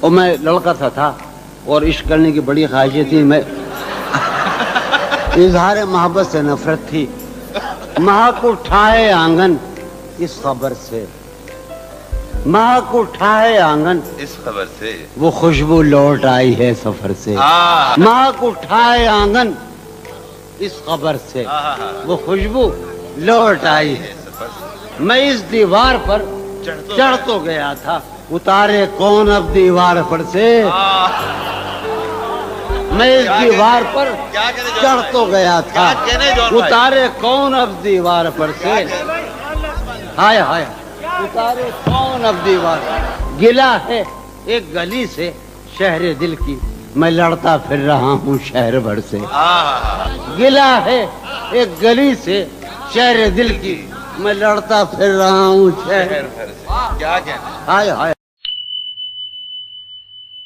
اور میں لڑکا سا تھا اور عشق کرنے کی بڑی خواہشیں تھی. میں اظہار محبت سے نفرت تھی. مہک اٹھائے آنگن اس خبر سے, مہک اٹھائے آنگن اس خبر سے, وہ خوشبو لوٹ آئی ہے سفر سے. مہک اٹھائے آنگن اس خبر سے, وہ خوشبو لوٹ آئی ہے. میں اس دیوار پر چڑھ تو گیا تھا, اتارے کون اب دیوار پر سے. میں اس دیوار پر چڑھ تو گیا تھا, اتارے کون اب دیوار پر سے. ہائے ہائے اتارے کون اب دیوار. گلا ہے ایک گلی سے شہر دل کی, میں لڑتا پھر رہا ہوں شہر بھر سے. گلا ہے ایک گلی سے شہر دل کی, میں لڑتا پھر رہا ہوں شہر بھر سے. کیا کہنا. ہائے ہائے